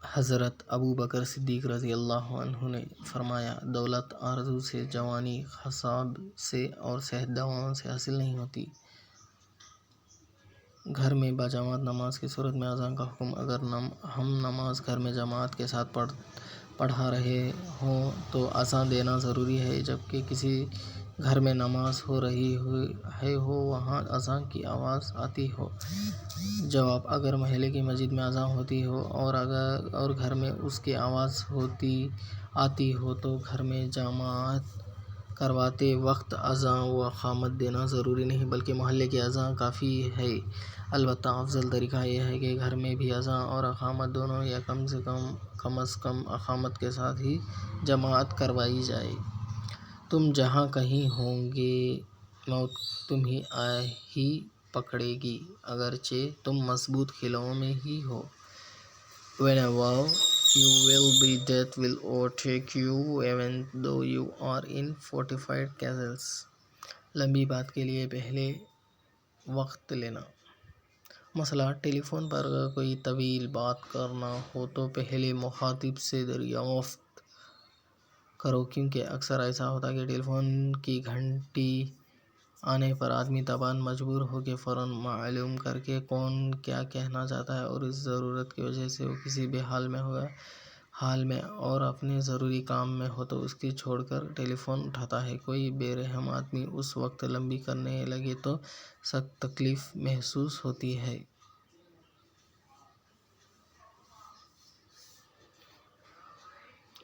حضرت ابو بکر صدیق رضی اللہ عنہ نے فرمایا، دولت آرزو سے، جوانی حساب سے اور صحت دواؤں سے حاصل نہیں ہوتی۔ گھر میں باجماعت نماز کی صورت میں اذان کا حکم۔ اگر ہم نماز گھر میں جماعت کے ساتھ پڑھا رہے ہوں تو اذان دینا ضروری ہے، جبکہ کسی گھر میں نماز ہو رہی ہو وہاں اذان کی آواز آتی ہو۔ جواب: اگر محلے کی مسجد میں اذان ہوتی ہو اور گھر میں اس کی آواز آتی ہو تو گھر میں جماعت کرواتے وقت اذان و اقامت دینا ضروری نہیں، بلکہ محلے کی اذان کافی ہے۔ البتہ افضل طریقہ یہ ہے کہ گھر میں بھی اذان اور اقامت دونوں یا کم از کم اقامت کے ساتھ ہی جماعت کروائی جائے۔ تم جہاں کہیں ہوں گے موت تمہیں آ ہی پکڑے گی، اگرچہ تم مضبوط قلعوں میں ہی ہو۔ Whenever you will be, death will overtake you even though you are in fortified castles. لمبی بات کے لیے پہلے وقت لینا۔ مسئلہ: ٹیلی فون پر اگر کوئی طویل بات کرنا ہو تو پہلے مخاطب سے دریافت کرو، کیونکہ اکثر ایسا ہوتا ہے کہ ٹیلی فون کی گھنٹی آنے پر آدمی طبعاً مجبور ہو کے فوراً معلوم کرے کون کیا کہنا چاہتا ہے، اور اس ضرورت کی وجہ سے وہ کسی بھی حال میں اور اپنے ضروری کام میں ہو تو اس کی چھوڑ کر ٹیلی فون اٹھاتا ہے۔ کوئی بے رحم آدمی اس وقت لمبی کرنے لگے تو سخت تکلیف محسوس ہوتی ہے۔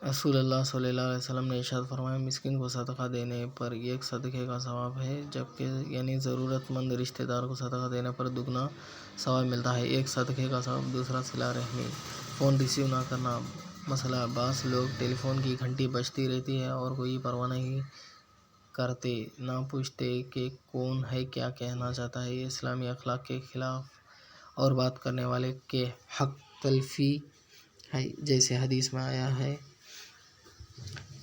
رسول اللہ صلی اللہ علیہ وسلم نے ارشاد فرمایا، مسکین کو صدقہ دینے پر ایک صدقے کا ثواب ہے، جبکہ ضرورت مند رشتہ دار کو صدقہ دینے پر دگنا ثواب ملتا ہے۔ ایک صدقے کا ثواب، دوسرا صلہ رحمی۔ فون ریسیو نہ کرنا۔ مسئلہ: بعض لوگ ٹیلی فون کی گھنٹی بجتی رہتی ہے اور کوئی پرواہ نہیں کرتے، نہ پوچھتے کہ کون ہے، کیا کہنا چاہتا ہے۔ یہ اسلامی اخلاق کے خلاف اور بات کرنے والے کے حق تلفی ہے، جیسے حدیث میں آیا ہے،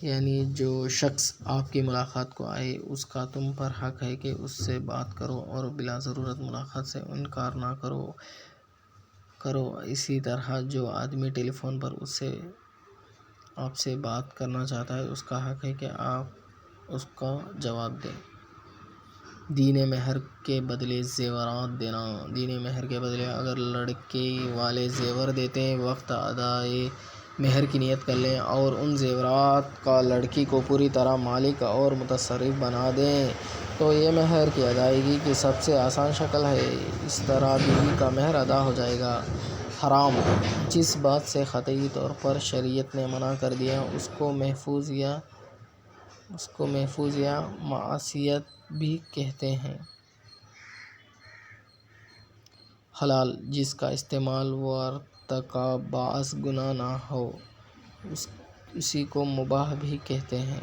یعنی جو شخص آپ کی ملاقات کو آئے اس کا تم پر حق ہے کہ اس سے بات کرو اور بلا ضرورت ملاقات سے انکار نہ کرو۔ اسی طرح جو آدمی ٹیلی فون پر آپ سے بات کرنا چاہتا ہے اس کا حق ہے کہ آپ اس کا جواب دیں۔ دینِ مہر کے بدلے زیورات دینا۔ دینِ مہر کے بدلے اگر لڑکے والے زیور دیتے وقت ادائے مہر کی نیت کر لیں اور ان زیورات کا لڑکی کو پوری طرح مالک اور متصرف بنا دیں تو یہ مہر کی ادائیگی کی سب سے آسان شکل ہے۔ اس طرح بیوی کا مہر ادا ہو جائے گا۔ حرام: جس بات سے قطعی طور پر شریعت نے منع کر دیا اس کو محفوظ یا معصیت بھی کہتے ہیں۔ حلال: جس کا استعمال و ارتکاب باعث گناہ نہ ہو اسی کو مباح بھی کہتے ہیں۔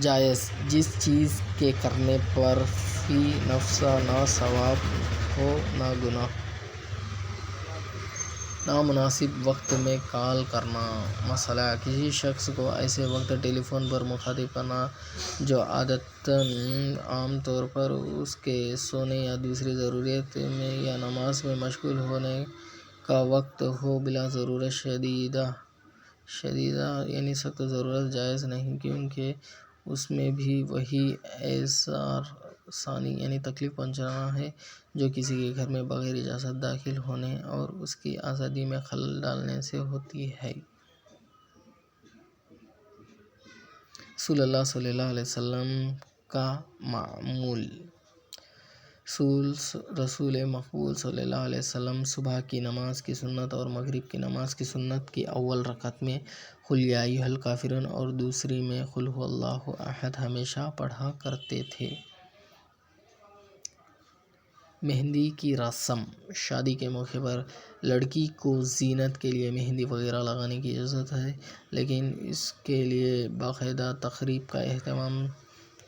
جائز: جس چیز کے کرنے پر فی نفسہ نہ ثواب ہو نہ گناہ۔ نامناسب وقت میں کال کرنا۔ مسئلہ: کسی شخص کو ایسے وقت ٹیلی فون پر مخاطب کرنا جو عادتاً عام طور پر اس کے سونے یا دوسری ضرورت میں یا نماز میں مشغول ہونے کا وقت ہو، بلا ضرورت شدیدہ یعنی سخت ضرورت جائز نہیں، کیونکہ اس میں بھی وہی اعذار ثانی یعنی تکلیف پہنچانا ہے جو کسی کے گھر میں بغیر اجازت داخل ہونے اور اس کی آزادی میں خلل ڈالنے سے ہوتی ہے۔ رسول اللہ صلی اللہ علیہ وسلم کا معمول: رسول مقبول صلی اللہ علیہ وسلم صبح کی نماز کی سنت اور مغرب کی نماز کی سنت کی اول رکعت میں قل یا ایھا الکافرون اور دوسری میں قل ھو اللہ احد ہمیشہ پڑھا کرتے تھے۔ مہندی کی رسم: شادی کے موقع پر لڑکی کو زینت کے لیے مہندی وغیرہ لگانے کی اجازت ہے، لیکن اس کے لیے باقاعدہ تقریب کا اہتمام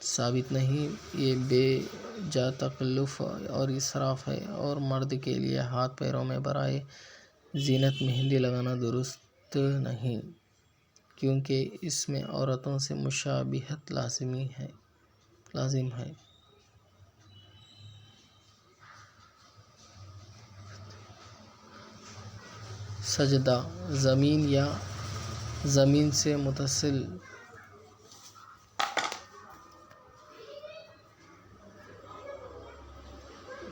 ثابت نہیں۔ یہ بے جا تکلف اور اسراف ہے، اور مرد کے لیے ہاتھ پیروں میں برائے زینت مہندی لگانا درست نہیں، کیونکہ اس میں عورتوں سے مشابہت لازم ہے۔ سجدہ زمین یا زمین سے متصل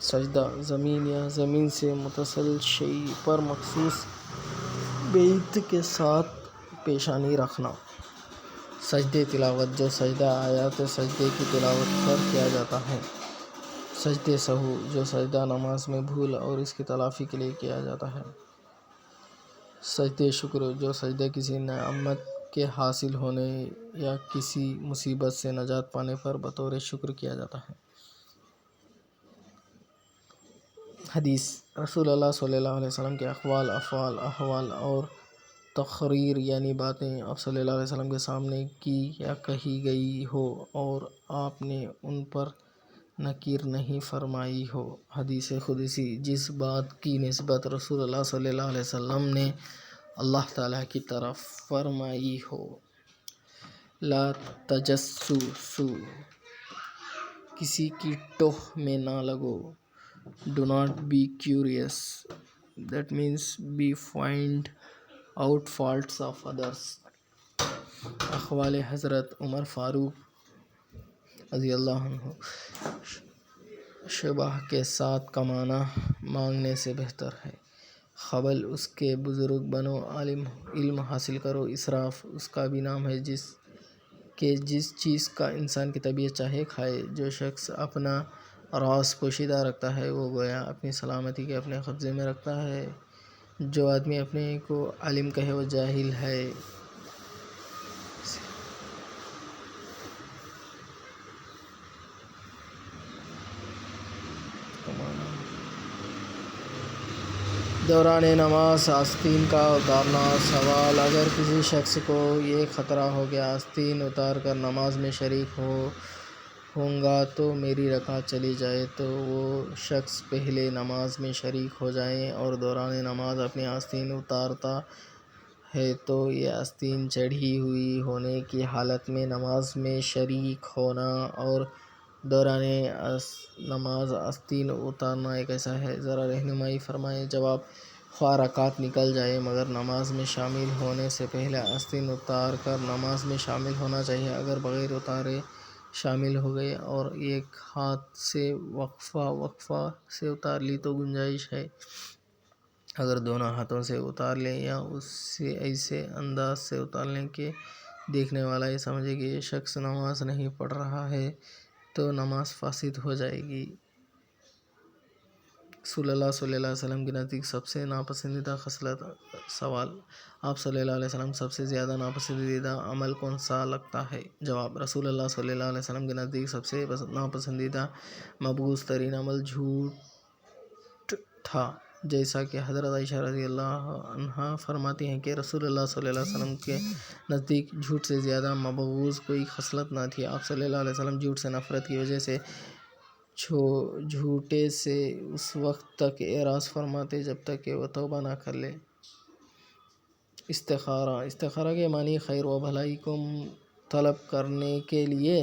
سجدہ زمین یا زمین سے متصل شیء پر مخصوص بیت کے ساتھ پیشانی رکھنا۔ سجدہ تلاوت جو سجدہ آیات سجدے کی تلاوت پر کیا جاتا ہے۔ سجدہ سہو جو سجدہ نماز میں بھول اور اس کی تلافی کے لیے کیا جاتا ہے۔ سجدہ شکر جو سجدہ کسی نعمت کے حاصل ہونے یا کسی مصیبت سے نجات پانے پر بطور شکر کیا جاتا ہے۔ حدیث رسول اللہ صلی اللہ علیہ وسلم کے اقوال، افعال، احوال اور تقریر یعنی باتیں آپ صلی اللہ علیہ وسلم کے سامنے کی یا کہی گئی ہو اور آپ نے ان پر نکیر نہیں فرمائی ہو۔ حدیث قدسی جس بات کی نسبت رسول اللہ صلی اللہ علیہ وسلم نے اللہ تعالیٰ کی طرف فرمائی ہو۔ لا تجسسوا کسی کی ٹوہ میں نہ لگو۔ Do not be curious. That means be find out faults of others. اقوال حضرت عمر فاروق رضی اللہ عنہ شبہ کے ساتھ کمانا مانگنے سے بہتر ہے۔ خبل اس کے بزرگ بنو، علم حاصل کرو۔ اسراف اس کا بھی نام ہے جس چیز کا انسان کی طبیعت چاہے کھائے۔ جو شخص اپنا راز پوشیدہ رکھتا ہے وہ گویا اپنی سلامتی کے اپنے قبضے میں رکھتا ہے۔ جو آدمی اپنے کو عالم کہے وہ جاہل ہے۔ دوران نماز آستین کا اتارنا۔ سوال: اگر کسی شخص کو یہ خطرہ ہو کہ آستین اتار کر نماز میں شریک ہوں گا تو میری رکعت چلی جائے تو وہ شخص پہلے نماز میں شریک ہو جائے اور دوران نماز اپنی آستین اتارتا ہے تو یہ آستین چڑھی ہوئی ہونے کی حالت میں نماز میں شریک ہونا اور دوران نماز آستین اتارنا ایک ایسا ہے۔ ذرا رہنمائی فرمائیں۔ جواب: خواہ رکعت نکل جائے مگر نماز میں شامل ہونے سے پہلے آستین اتار کر نماز میں شامل ہونا چاہیے۔ اگر بغیر اتارے شامل ہو گئے اور ایک ہاتھ سے وقفہ سے اتار لی تو گنجائش ہے۔ اگر دونوں ہاتھوں سے اتار لیں یا اس سے ایسے انداز سے اتار لیں کہ دیکھنے والا یہ سمجھے کہ یہ شخص نماز نہیں پڑھ رہا ہے تو نماز فاسد ہو جائے گی۔ رسول اللہ صلی اللہ علیہ وسلم کے نزدیک سب سے ناپسندیدہ خصلت۔ سوال: آپ صلی اللہ علیہ وسلم سب سے زیادہ ناپسندیدہ عمل کون سا لگتا ہے؟ جواب: رسول اللہ صلی اللہ علیہ وسلم کے نزدیک سب سے ناپسندیدہ مبغوض ترین عمل جھوٹ تھا، جیسا کہ حضرت عائشہ رضی اللہ عنہا فرماتی ہیں کہ رسول اللہ صلی اللہ علیہ وسلم کے نزدیک جھوٹ سے زیادہ مبغوض کوئی خصلت نہ تھی۔ آپ صلی اللہ علیہ وسلم جھوٹ سے نفرت کی وجہ سے جھوٹے سے اس وقت تک اعراض فرماتے جب تک کہ وہ توبہ نہ کر لے۔ استخارہ کے معنی خیر و بھلائی کو طلب کرنے کے لیے۔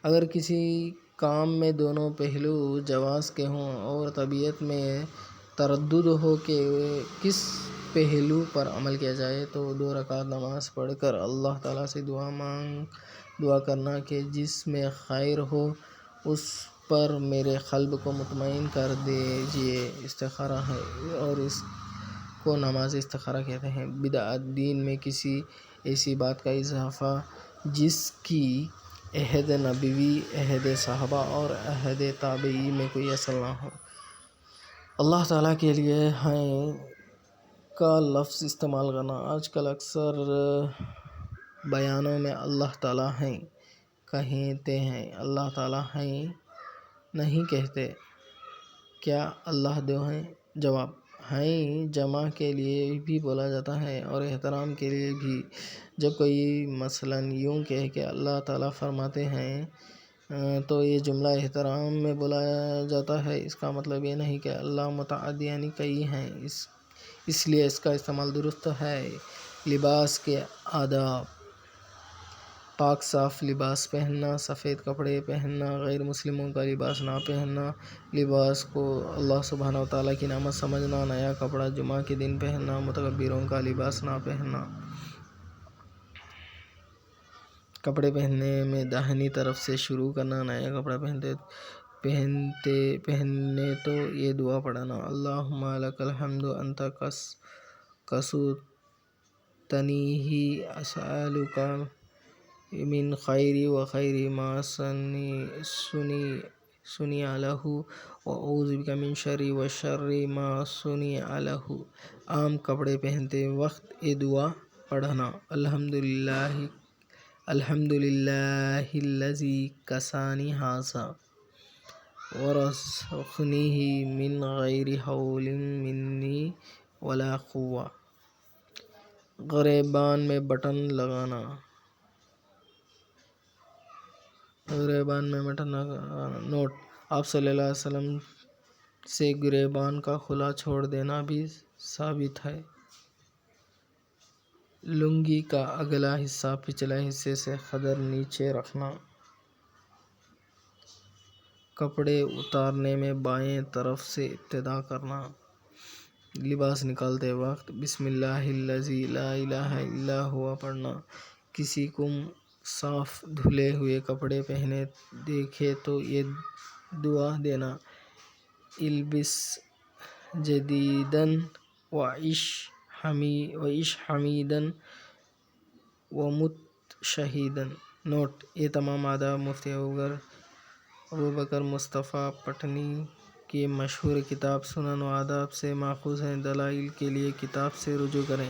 اگر کسی کام میں دونوں پہلو جواز کے ہوں اور طبیعت میں تردد ہو کہ کس پہلو پر عمل کیا جائے تو 2 رکعت نماز پڑھ کر اللہ تعالیٰ سے دعا کرنا کہ جس میں خیر ہو اس پر میرے قلب کو مطمئن کر دیجیے استخارہ ہے اور اس کو نماز استخارہ کہتے ہیں۔ بدعت: دین میں کسی ایسی بات کا اضافہ جس کی عہد نبوی، عہد صحابہ اور عہد تابعی میں کوئی اصل نہ ہو۔ اللہ تعالیٰ کے لیے ہیں کا لفظ استعمال کرنا۔ آج کل اکثر بیانوں میں اللہ تعالیٰ ہیں کہتے ہیں، اللہ تعالیٰ ہیں نہیں کہتے۔ کیا اللہ دو ہیں؟ جواب: ہیں جمع کے لیے بھی بولا جاتا ہے اور احترام کے لیے بھی۔ جب کوئی مثلاً یوں کہے کہ اللہ تعالیٰ فرماتے ہیں تو یہ جملہ احترام میں بولا جاتا ہے، اس کا مطلب یہ نہیں کہ اللہ متعدد یعنی کئی ہیں، اس لیے اس کا استعمال درست ہے۔ لباس کے آداب: پاک صاف لباس پہننا، سفید کپڑے پہننا، غیر مسلموں کا لباس نہ پہننا، لباس کو اللہ سبحانہ و تعالیٰ کی نعمت سمجھنا، نیا کپڑا جمعہ کے دن پہننا، متکبروں کا لباس نہ پہننا۔ کپڑے پہننے میں داہنی طرف سے شروع کرنا، نیا کپڑا پہننے تو یہ دعا پڑھنا، اللہم لک الحمد انت کسوتنیہ اسألک من خیر و خیر ما صنع لہ واعوذ بک من شر و شر ما صنع لہ۔ عام کپڑے پہنتے وقت یہ دعا پڑھنا، الحمد للہ الذی کسانی ھذا ورزقنیہ من غیر حول منی ولا قوہ۔ گریبان میں بٹن لگانا، نوٹ: آپ صلی اللہ علیہ وسلم سے گریبان کا کھلا چھوڑ دینا بھی ثابت ہے۔ لنگی کا اگلا حصہ پچھلے حصے سے قدر نیچے رکھنا۔ کپڑے اتارنے میں بائیں طرف سے ابتدا کرنا۔ لباس نکالتے وقت بسم اللہ الذی لا الہ الا ھو پڑھنا۔ کسی کو صاف دھلے ہوئے کپڑے پہنے دیکھے تو یہ دعا دینا، البس جدیداً وعش حمیداً ومت شہیداً۔ نوٹ: یہ تمام آداب مفتی ابوبکر مصطفیٰ پٹنی کی مشہور کتاب سنن و آداب سے ماخوذ ہیں، دلائل کے لیے کتاب سے رجوع کریں۔